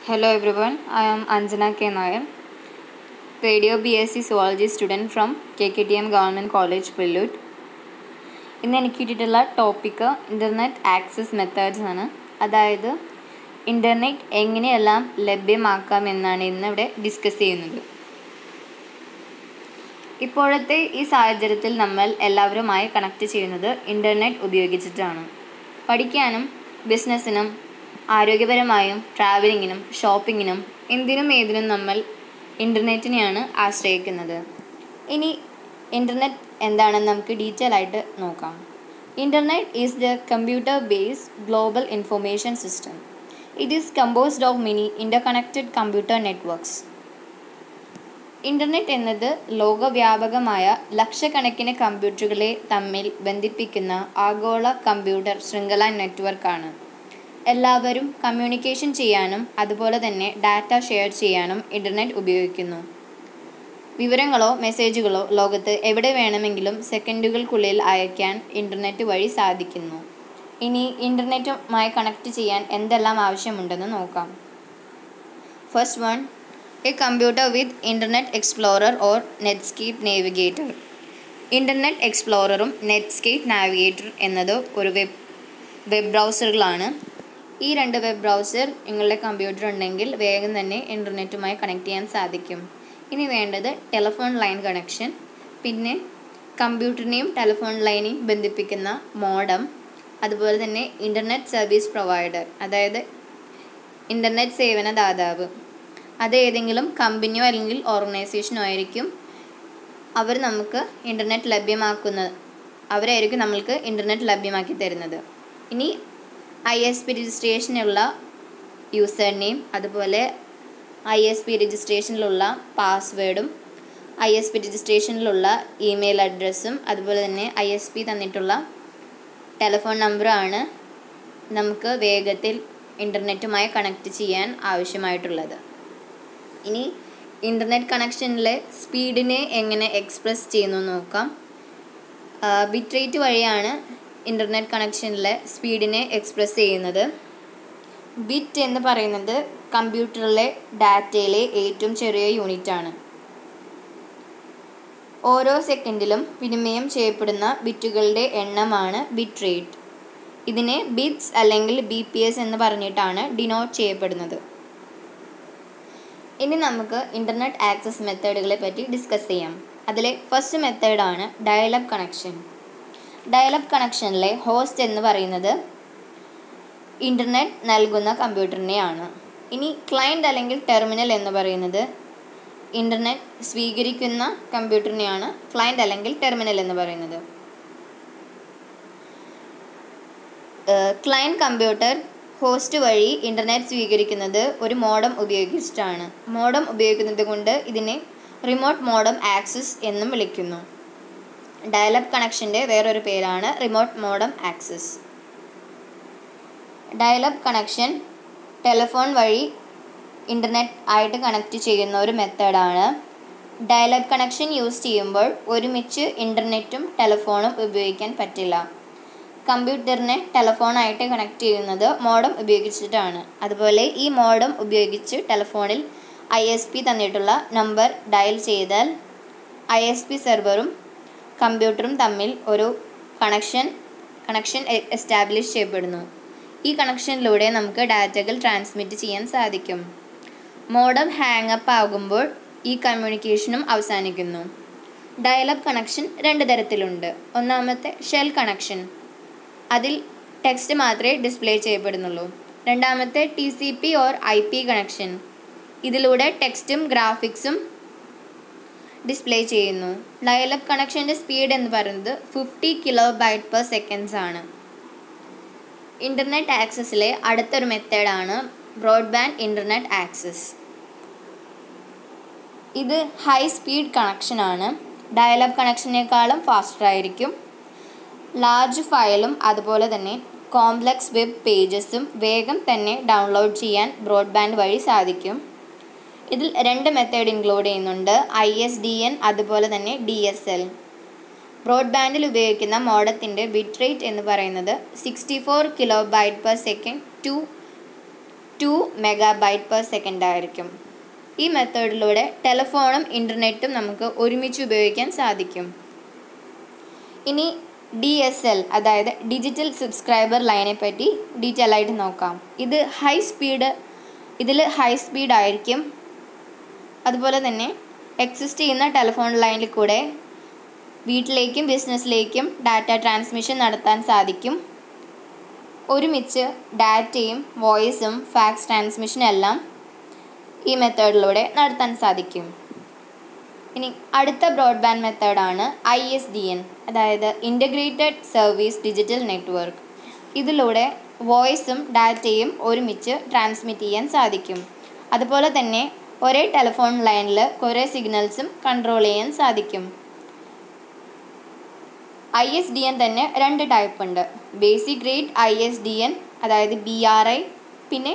Hello everyone, I am Anjana K. Nair, third year BSc Zoology student from KKTM Government College, Pillud. ഇന്ന് എനിക്ക് കിട്ടിയിട്ടുള്ള topic internet access methods ആണ്. അതായത് internet എങ്ങനെയെല്ലാം ലഭ്യമാക്കാം എന്നാണ് ഇന്ന് ഇവിടെ ഡിസ്കസ് ചെയ്യുന്നത്. ഇപ്പോഴത്തെ ഈ സാഹചര്യത്തിൽ നമ്മൾ എല്ലാവരുമായി കണക്ട് ചെയ്യുന്നത് ഇൻ്റർനെറ്റ് ഉപയോഗിച്ചിട്ടാണ്. പഠിക്കാനും ബിസിനസ്സിനും ആരോഗ്യപരമായും ട്രാവലിങ്ങിനും ഷോപ്പിങ്ങിനും എന്തിനും ഏതിനും നമ്മൾ ഇൻ്റർനെറ്റിനെയാണ് ആശ്രയിക്കുന്നത്. ഇനി ഇൻ്റർനെറ്റ് എന്താണെന്ന് നമുക്ക് ഡീറ്റെയിൽ ആയിട്ട് നോക്കാം. Internet is the computer based global information system. It is composed of many interconnected computer networks. Internet എന്നത് ലോകവ്യാപകമായ ലക്ഷക്കണക്കിന് കമ്പ്യൂട്ടറുകളെ തമ്മിൽ ബന്ധിപ്പിക്കുന്ന ആഗോള കമ്പ്യൂട്ടർ ശൃംഖല നെറ്റ്വർക്കാണ്. എല്ലാവരും കമ്മ്യൂണിക്കേഷൻ ചെയ്യാനും അതുപോലെ തന്നെ ഡാറ്റ ഷെയർ ചെയ്യാനും ഇൻ്റർനെറ്റ് ഉപയോഗിക്കുന്നു. വിവരങ്ങളോ മെസ്സേജുകളോ ലോകത്ത് എവിടെ വേണമെങ്കിലും സെക്കൻഡുകൾക്കുള്ളിൽ അയക്കാൻ ഇൻ്റർനെറ്റ് വഴി സാധിക്കുന്നു. ഇനി ഇൻ്റർനെറ്റുമായി കണക്ട് ചെയ്യാൻ എന്തെല്ലാം ആവശ്യമുണ്ടെന്ന് നോക്കാം. First one, a computer with internet explorer or Netscape Navigator. Internet എക്സ്പ്ലോററും നെറ്റ്സ്കേപ്പ് നാവിഗേറ്റർ എന്നത് ഒരു വെബ് ബ്രൗസറുകളാണ്. ഈ രണ്ട് വെബ് ബ്രൗസർ നിങ്ങളുടെ കമ്പ്യൂട്ടർ ഉണ്ടെങ്കിൽ വേഗം തന്നെ ഇൻ്റർനെറ്റുമായി കണക്ട് ചെയ്യാൻ സാധിക്കും. ഇനി വേണ്ടത് ടെലിഫോൺ ലൈൻ കണക്ഷൻ, പിന്നെ കമ്പ്യൂട്ടറിനെയും ടെലിഫോൺ ലൈനെയും ബന്ധിപ്പിക്കുന്ന മോഡം, അതുപോലെ തന്നെ ഇൻ്റർനെറ്റ് സർവീസ് പ്രൊവൈഡർ, അതായത് ഇൻ്റർനെറ്റ് സേവന ദാതാവ്. അത് ഏതെങ്കിലും കമ്പനിയോ അല്ലെങ്കിൽ ഓർഗനൈസേഷനോ ആയിരിക്കും. അവർ നമുക്ക് ഇൻ്റർനെറ്റ് അവരായിരിക്കും നമ്മൾക്ക് ഇൻ്റർനെറ്റ് ലഭ്യമാക്കി തരുന്നത്. ഇനി ISP രജിസ്ട്രേഷനുള്ള യൂസർ നെയിം, അതുപോലെ ISP രജിസ്ട്രേഷനിലുള്ള പാസ്വേഡും ISP രജിസ്ട്രേഷനിലുള്ള ഇമെയിൽ അഡ്രസ്സും അതുപോലെ തന്നെ ISP തന്നിട്ടുള്ള ടെലിഫോൺ നമ്പറാണ് നമുക്ക് വേഗത്തിൽ ഇൻ്റർനെറ്റുമായി കണക്ട് ചെയ്യാൻ ആവശ്യമായിട്ടുള്ളത്. ഇനി ഇൻ്റർനെറ്റ് കണക്ഷനിലെ സ്പീഡിനെ എങ്ങനെ എക്സ്പ്രസ് ചെയ്യുന്നു നോക്കാം. ബിറ്റ് റേറ്റ് വഴിയാണ് ഇൻ്റർനെറ്റ് കണക്ഷനിലെ സ്പീഡിനെ എക്സ്പ്രസ് ചെയ്യുന്നത്. ബിറ്റ് എന്ന് പറയുന്നത് കമ്പ്യൂട്ടറിലെ ഡാറ്റയിലെ ഏറ്റവും ചെറിയ യൂണിറ്റാണ്. ഓരോ സെക്കൻഡിലും വിനിമയം ചെയ്യപ്പെടുന്ന ബിറ്റുകളുടെ എണ്ണമാണ് ബിറ്റ് റേറ്റ്. ഇതിനെ ബിറ്റ്സ് അല്ലെങ്കിൽ BPS എന്ന് പറഞ്ഞിട്ടാണ് ഡിനോട്ട് ചെയ്യപ്പെടുന്നത്. ഇനി നമുക്ക് ഇൻ്റർനെറ്റ് ആക്സസ് മെത്തേഡുകളെ പറ്റി ഡിസ്കസ് ചെയ്യാം. അതിലെ ഫസ്റ്റ് മെത്തേഡാണ് ഡയൽ-അപ്പ് കണക്ഷൻ. ഡയൽ-അപ്പ് കണക്ഷനിലെ ഹോസ്റ്റ് എന്ന് പറയുന്നത് ഇൻ്റർനെറ്റ് നൽകുന്ന കമ്പ്യൂട്ടറിനെയാണ്. ഇനി ക്ലയൻറ്റ് അല്ലെങ്കിൽ ടെർമിനൽ എന്ന് പറയുന്നത് ഇൻ്റർനെറ്റ് സ്വീകരിക്കുന്ന കമ്പ്യൂട്ടറിനെയാണ് ക്ലയൻറ്റ് അല്ലെങ്കിൽ ടെർമിനൽ എന്ന് പറയുന്നത്. ക്ലയൻറ്റ് കമ്പ്യൂട്ടർ ഹോസ്റ്റ് വഴി ഇൻ്റർനെറ്റ് സ്വീകരിക്കുന്നത് ഒരു മോഡം ഉപയോഗിച്ചിട്ടാണ്. മോഡം ഉപയോഗിക്കുന്നത് കൊണ്ട് ഇതിനെ റിമോട്ട് മോഡം ആക്സസ് എന്നും വിളിക്കുന്നു. ഡയൽ-അപ്പ് കണക്ഷൻ്റെ വേറൊരു പേരാണ് remote modem access. Dial-up connection telephone വഴി ഇൻ്റർനെറ്റ് ആയിട്ട് കണക്ട് ചെയ്യുന്ന ഒരു മെത്തേഡാണ്. ഡയൽ-അപ്പ് കണക്ഷൻ യൂസ് ചെയ്യുമ്പോൾ ഒരുമിച്ച് ഇൻ്റർനെറ്റും ടെലിഫോണും ഉപയോഗിക്കാൻ പറ്റില്ല. കമ്പ്യൂട്ടറിനെ ടെലിഫോണായിട്ട് കണക്ട് ചെയ്യുന്നത് മോഡം ഉപയോഗിച്ചിട്ടാണ്. അതുപോലെ ഈ മോഡം ഉപയോഗിച്ച് ടെലിഫോണിൽ ISP തന്നിട്ടുള്ള നമ്പർ ഡയൽ ചെയ്താൽ ISP സെർവറും കമ്പ്യൂട്ടറും തമ്മിൽ ഒരു കണക്ഷൻ എസ്റ്റാബ്ലിഷ് ചെയ്യപ്പെടുന്നു. ഈ കണക്ഷനിലൂടെ നമുക്ക് ഡാറ്റകൾ ട്രാൻസ്മിറ്റ് ചെയ്യാൻ സാധിക്കും. മോഡം ഹാങ്ങപ്പ് ആകുമ്പോൾ ഈ കമ്മ്യൂണിക്കേഷനും അവസാനിക്കുന്നു. ഡയൽ-അപ്പ് കണക്ഷൻ രണ്ട് തരത്തിലുണ്ട്. ഒന്നാമത്തെ ഷെൽ കണക്ഷൻ, അതിൽ ടെക്സ്റ്റ് മാത്രമേ ഡിസ്പ്ലേ ചെയ്യപ്പെടുന്നുള്ളൂ. രണ്ടാമത്തെ TCP ഓർ IP കണക്ഷൻ, ഇതിലൂടെ ടെക്സ്റ്റും ഗ്രാഫിക്സും ഡിസ്പ്ലേ ചെയ്യുന്നു. ഡയൽ-അപ്പ് കണക്ഷൻ്റെ സ്പീഡ് എന്ന് പറയുന്നത് 50 kbps ആണ്. ഇൻ്റർനെറ്റ് ആക്സസിലെ അടുത്തൊരു മെത്തേഡാണ് ബ്രോഡ്ബാൻഡ് ഇൻ്റർനെറ്റ് ആക്സസ്. ഇത് ഹൈ സ്പീഡ് കണക്ഷനാണ്. ഡയൽ-അപ്പ് കണക്ഷനേക്കാളും ഫാസ്റ്റർ ആയിരിക്കും. ലാർജ് ഫയലും അതുപോലെ തന്നെ കോംപ്ലക്സ് വെബ് പേജസും വേഗം തന്നെ ഡൗൺലോഡ് ചെയ്യാൻ ബ്രോഡ്ബാൻഡ് വഴി സാധിക്കും. ഇതിൽ രണ്ട് മെത്തേഡ് ഇൻക്ലൂഡ് ചെയ്യുന്നുണ്ട്, ISDN അതുപോലെ തന്നെ DSL. ബ്രോഡ്ബാൻഡിൽ ഉപയോഗിക്കുന്ന മോഡത്തിൻ്റെ ബിറ്റ് റേറ്റ് എന്ന് പറയുന്നത് 64 kbps to 2 MB/s ആയിരിക്കും. ഈ മെത്തേഡിലൂടെ ടെലിഫോണും ഇൻ്റർനെറ്റും നമുക്ക് ഒരുമിച്ച് ഉപയോഗിക്കാൻ സാധിക്കും. ഇനി DSL അതായത് ഡിജിറ്റൽ സബ്സ്ക്രൈബർ ലൈനെ പറ്റി ഡീറ്റെയിൽ ആയിട്ട് നോക്കാം. ഇതിൽ ഹൈ സ്പീഡ് ആയിരിക്കും. അതുപോലെ തന്നെ എക്സിസ്റ്റ് ചെയ്യുന്ന ടെലിഫോൺ ലൈനിൽ കൂടെ വീട്ടിലേക്കും ബിസിനസ്സിലേക്കും ഡാറ്റ ട്രാൻസ്മിഷൻ നടത്താൻ സാധിക്കും. ഒരുമിച്ച് ഡാറ്റയും വോയിസും ഫാക്സ് ട്രാൻസ്മിഷനും എല്ലാം ഈ മെത്തേഡിലൂടെ നടത്താൻ സാധിക്കും. ഇനി അടുത്ത ബ്രോഡ്ബാൻഡ് മെത്തേഡാണ് ISDN അതായത് ഇൻ്റഗ്രേറ്റഡ് സർവീസ് ഡിജിറ്റൽ നെറ്റ്വർക്ക്. ഇതിലൂടെ വോയിസും ഡാറ്റയും ഒരുമിച്ച് ട്രാൻസ്മിറ്റ് ചെയ്യാൻ സാധിക്കും. അതുപോലെ തന്നെ ഒരേ ടെലിഫോൺ ലൈനിൽ കുറേ സിഗ്നൽസും കൺട്രോൾ ചെയ്യാൻ സാധിക്കും. ISDN തന്നെ 2 ടൈപ്പ് ഉണ്ട്. ബേസിക് റേറ്റ് ISDN അതായത് BRI, പിന്നെ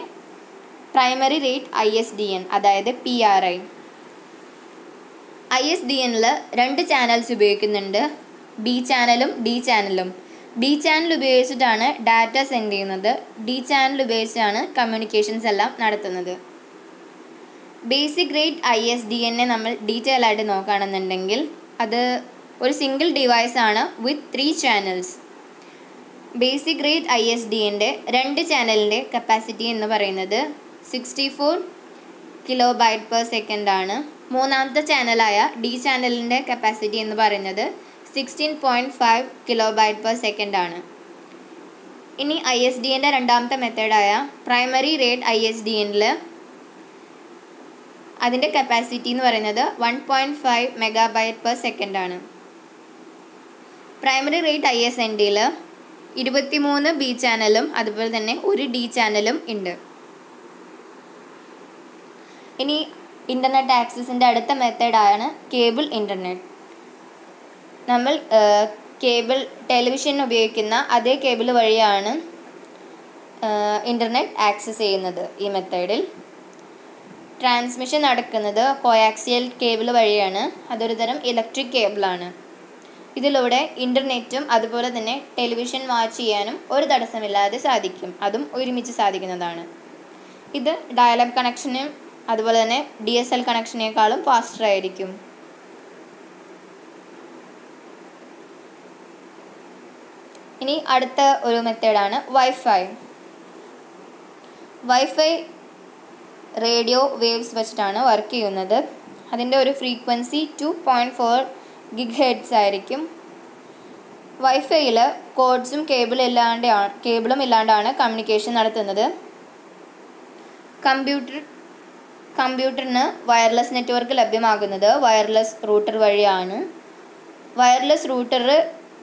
പ്രൈമറി റേറ്റ് ISDN അതായത് PRI. ISDNൽ 2 ചാനൽസ് ഉപയോഗിക്കുന്നുണ്ട്, B ചാനലും D ചാനലും. B ചാനൽ ഉപയോഗിച്ചിട്ടാണ് ഡാറ്റ സെൻഡ് ചെയ്യുന്നത്, D ചാനൽ ഉപയോഗിച്ചാണ് കമ്മ്യൂണിക്കേഷൻസ് എല്ലാം നടത്തുന്നത്. ബേസിക് റേറ്റ് ISDNനെ നമ്മൾ ഡീറ്റെയിൽ ആയിട്ട് നോക്കുകയാണെന്നുണ്ടെങ്കിൽ അത് ഒരു സിംഗിൾ ഡിവൈസാണ് വിത്ത് 3 ചാനൽസ്. ബേസിക് റേറ്റ് ISDNൻ്റെ 2 ചാനലിൻ്റെ കപ്പാസിറ്റി എന്ന് പറയുന്നത് 64 KB/s ആണ്. മൂന്നാമത്തെ ചാനലായ D ചാനലിൻ്റെ കപ്പാസിറ്റി എന്ന് പറയുന്നത് 16.5 KB/s ആണ്. ഇനി ISDNൻ്റെ രണ്ടാമത്തെ മെത്തേഡായ പ്രൈമറി റേറ്റ് ISDNൽ അതിൻ്റെ കപ്പാസിറ്റി എന്ന് പറയുന്നത് 1.5 MB/s ആണ്. പ്രൈമറി റേറ്റ് ISNDയിൽ 23 B ചാനലും അതുപോലെ തന്നെ 1 D ചാനലും ഉണ്ട്. ഇനി ഇൻ്റർനെറ്റ് ആക്സസിൻ്റെ അടുത്ത മെത്തേഡാണ് കേബിൾ ഇൻ്റർനെറ്റ്. നമ്മൾ കേബിൾ ടെലിവിഷൻ ഉപയോഗിക്കുന്ന അതേ കേബിൾ വഴിയാണ് ഇൻ്റർനെറ്റ് ആക്സസ് ചെയ്യുന്നത്. ഈ മെത്തേഡിൽ ട്രാൻസ്മിഷൻ നടക്കുന്നത് കോയാക്സിയൽ കേബിൾ വഴിയാണ്. അതൊരു തരം ഇലക്ട്രിക് കേബിളാണ്. ഇതിലൂടെ ഇൻ്റർനെറ്റും അതുപോലെ തന്നെ ടെലിവിഷൻ വാച്ച് ചെയ്യാനും ഒരു തടസ്സമില്ലാതെ സാധിക്കും. അതും ഒരുമിച്ച് സാധിക്കുന്നതാണ്. ഇത് ഡയൽ-അപ്പ് കണക്ഷനും അതുപോലെ തന്നെ DSL കണക്ഷനേക്കാളും ഫാസ്റ്റർ ആയിരിക്കും. ഇനി അടുത്ത ഒരു മെത്തേഡാണ് വൈഫൈ. വൈഫൈ റേഡിയോ വേവ്സ് വെച്ചിട്ടാണ് വർക്ക് ചെയ്യുന്നത്. അതിൻ്റെ ഒരു ഫ്രീക്വൻസി 2.4 GHz ആയിരിക്കും. വൈഫൈയിൽ കോഡ്സും കേബിളും ഇല്ലാണ്ടാണ് കമ്മ്യൂണിക്കേഷൻ നടത്തുന്നത്. കമ്പ്യൂട്ടറിന് വയർലെസ് നെറ്റ്വർക്ക് ലഭ്യമാകുന്നത് വയർലെസ് റൂട്ടർ വഴിയാണ്. വയർലെസ് റൂട്ടർ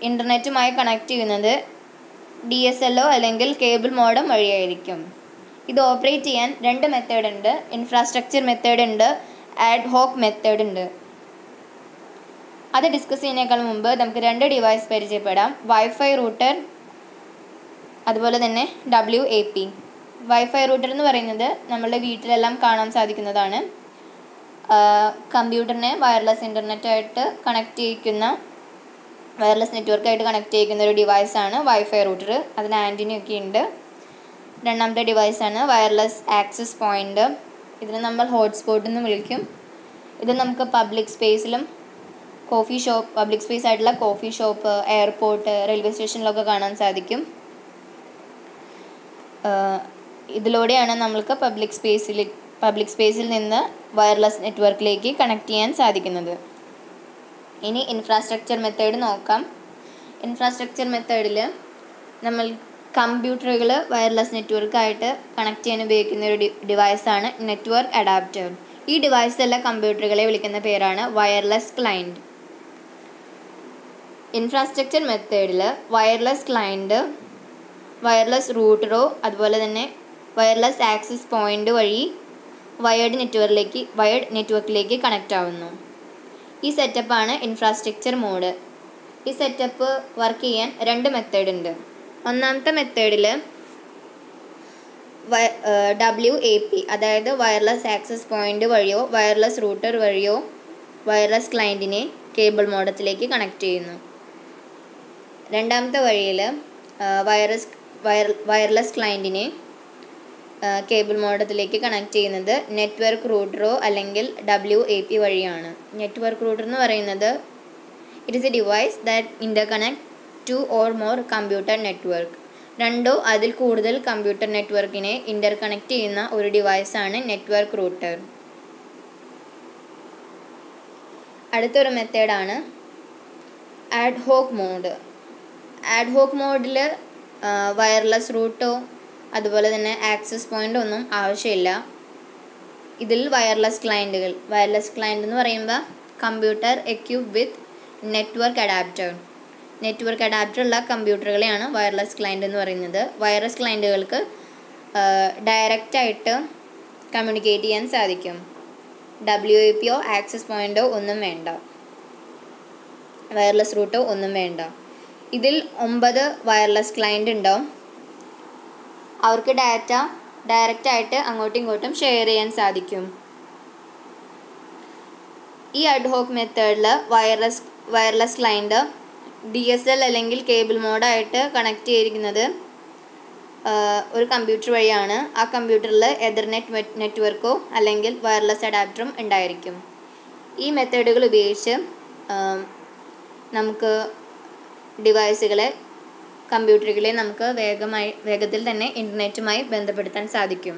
ഇൻ്റർനെറ്റുമായി കണക്ട് ചെയ്യുന്നത് DSLO അല്ലെങ്കിൽ കേബിൾ മോഡം വഴിയായിരിക്കും. ഇത് ഓപ്പറേറ്റ് ചെയ്യാൻ 2 മെത്തേഡ് ഉണ്ട്. ഇൻഫ്രാസ്ട്രക്ചർ മെത്തേഡ് ഉണ്ട്, ആഡ് ഹോക്ക് മെത്തേഡ് ഉണ്ട്. അത് ഡിസ്കസ് ചെയ്യുന്നതിനേക്കാൾ മുമ്പ് നമുക്ക് 2 ഡിവൈസ് പരിചയപ്പെടാം. വൈഫൈ റൂട്ടർ അതുപോലെ തന്നെ WAP. വൈഫൈ റൂട്ടർ എന്ന് പറയുന്നത് നമ്മളുടെ വീട്ടിലെല്ലാം കാണാൻ സാധിക്കുന്നതാണ്. കമ്പ്യൂട്ടറിനെ വയർലെസ് ഇൻ്റർനെറ്റായിട്ട് കണക്ട് ചെയ്യിക്കുന്ന വയർലെസ് നെറ്റ്വർക്കായിട്ട് കണക്ട് ചെയ്യിക്കുന്ന ഒരു ഡിവൈസാണ് വൈഫൈ റൂട്ടർ. അതിന് ആൻറ്റിനയൊക്കെ ഉണ്ട്. രണ്ടാമത്തെ ഡിവൈസാണ് വയർലെസ് ആക്സസ് പോയിൻ്റ്. ഇതിന് നമ്മൾ ഹോട്ട്സ്പോട്ട് എന്ന് വിളിക്കും. ഇത് നമുക്ക് പബ്ലിക് സ്പേസിലും പബ്ലിക് സ്പേസ് ആയിട്ടുള്ള കോഫി ഷോപ്പ്, എയർപോർട്ട്, റെയിൽവേ സ്റ്റേഷനിലൊക്കെ കാണാൻ സാധിക്കും. ഇതിലൂടെയാണ് നമ്മൾക്ക് പബ്ലിക് സ്പേസിൽ നിന്ന് വയർലെസ് നെറ്റ്വർക്കിലേക്ക് കണക്ട് ചെയ്യാൻ സാധിക്കുന്നത്. ഇനി ഇൻഫ്രാസ്ട്രക്ചർ മെത്തേഡ് നോക്കാം. ഇൻഫ്രാസ്ട്രക്ചർ മെത്തേഡിൽ നമ്മൾ കമ്പ്യൂട്ടറുകൾ വയർലെസ് നെറ്റ്വർക്കായിട്ട് കണക്ട് ചെയ്യാൻ ഉപയോഗിക്കുന്ന ഒരു ഡിവൈസാണ് നെറ്റ്വർക്ക് അഡാപ്റ്റർ. ഈ ഡിവൈസിലുള്ള കമ്പ്യൂട്ടറുകളെ വിളിക്കുന്ന പേരാണ് വയർലെസ് ക്ലയൻറ്റ്. ഇൻഫ്രാസ്ട്രക്ചർ മെത്തേഡിൽ വയർലെസ് ക്ലയൻറ്റ് വയർലെസ് റൂട്ടറോ അതുപോലെ തന്നെ വയർലെസ് ആക്സസ് പോയിൻ്റ് വഴി വയേർഡ് നെറ്റ്വർക്കിലേക്ക് കണക്റ്റ് ആവുന്നു. ഈ സെറ്റപ്പാണ് ഇൻഫ്രാസ്ട്രക്ചർ മോഡ്. ഈ സെറ്റപ്പ് വർക്ക് ചെയ്യാൻ 2 മെത്തേഡ് ഉണ്ട്. ഒന്നാമത്തെ മെത്തേഡിൽ WAP അതായത് വയർലെസ് ആക്സസ് പോയിൻ്റ് വഴിയോ വയർലെസ് റൂട്ടർ വഴിയോ വയർലെസ് ക്ലയൻറ്റിനെ കേബിൾ മോഡത്തിലേക്ക് കണക്ട് ചെയ്യുന്നു. രണ്ടാമത്തെ വഴിയിൽ വയർലെസ് ക്ലയൻറ്റിനെ കേബിൾ മോഡത്തിലേക്ക് കണക്ട് ചെയ്യുന്നത് നെറ്റ്വർക്ക് റൂട്ടറോ അല്ലെങ്കിൽ WAP വഴിയാണ്. നെറ്റ്വർക്ക് റൂട്ടർ എന്ന് പറയുന്നത് it is A device that interconnect 2 or more computer network. 2 അതിൽ കൂടുതൽ കമ്പ്യൂട്ടർ നെറ്റ്വർക്കിനെ ഇൻ്റർകണക്ട് ചെയ്യുന്ന ഒരു ഡിവൈസാണ് നെറ്റ്വർക്ക് റൂട്ടർ. അടുത്തൊരു മെത്തേഡാണ് ആഡ്ഹോക്ക് മോഡ്. ആഡ്ഹോക്ക് മോഡിൽ വയർലെസ് റൂട്ടോ അതുപോലെ തന്നെ ആക്സസ് പോയിൻ്റ് ഒന്നും ആവശ്യമില്ല. ഇതിൽ വയർലെസ് ക്ലയൻറ്റുകൾ, വയർലെസ് ക്ലയൻറ്റ് എന്ന് പറയുമ്പോൾ കമ്പ്യൂട്ടർ എക്യുപ്ഡ് വിത്ത് നെറ്റ്വർക്ക് അഡാപ്റ്റർ, നെറ്റ്വർക്ക് അഡാപ്റ്റർ ഉള്ള കമ്പ്യൂട്ടറുകളെയാണ് വയർലെസ് ക്ലയൻറ്റ് എന്ന് പറയുന്നത്. വയർലെസ് ക്ലയൻറ്റുകൾക്ക് ഡയറക്റ്റായിട്ട് കമ്മ്യൂണിക്കേറ്റ് ചെയ്യാൻ സാധിക്കും. WAPയോ ആക്സസ് പോയിൻ്റോ ഒന്നും വേണ്ട, വയർലെസ് റൂട്ടോ ഒന്നും വേണ്ട. ഇതിൽ 9 വയർലെസ് ക്ലയൻറ്റ് ഉണ്ടാവും. അവർക്ക് ഡാറ്റ ഡയറക്റ്റായിട്ട് അങ്ങോട്ടും ഇങ്ങോട്ടും ഷെയർ ചെയ്യാൻ സാധിക്കും. ഈ അഡ്ഹോക്ക് മെത്തേഡിൽ വയർലെസ് ക്ലയൻറ്റ് DSL അല്ലെങ്കിൽ കേബിൾ മോഡായിട്ട് കണക്ട് ചെയ്തിരിക്കുന്നത് ഒരു കമ്പ്യൂട്ടർ വഴിയാണ്. ആ കമ്പ്യൂട്ടറിൽ എതർനെറ്റ് നെറ്റ്വർക്കോ അല്ലെങ്കിൽ വയർലെസ് അഡാപ്റ്ററും ഉണ്ടായിരിക്കും. ഈ മെത്തേഡുകൾ ഉപയോഗിച്ച് നമുക്ക് ഡിവൈസുകളെ, കമ്പ്യൂട്ടറുകളെ നമുക്ക് വേഗത്തിൽ തന്നെ ഇൻ്റർനെറ്റുമായി ബന്ധപ്പെടുത്താൻ സാധിക്കും.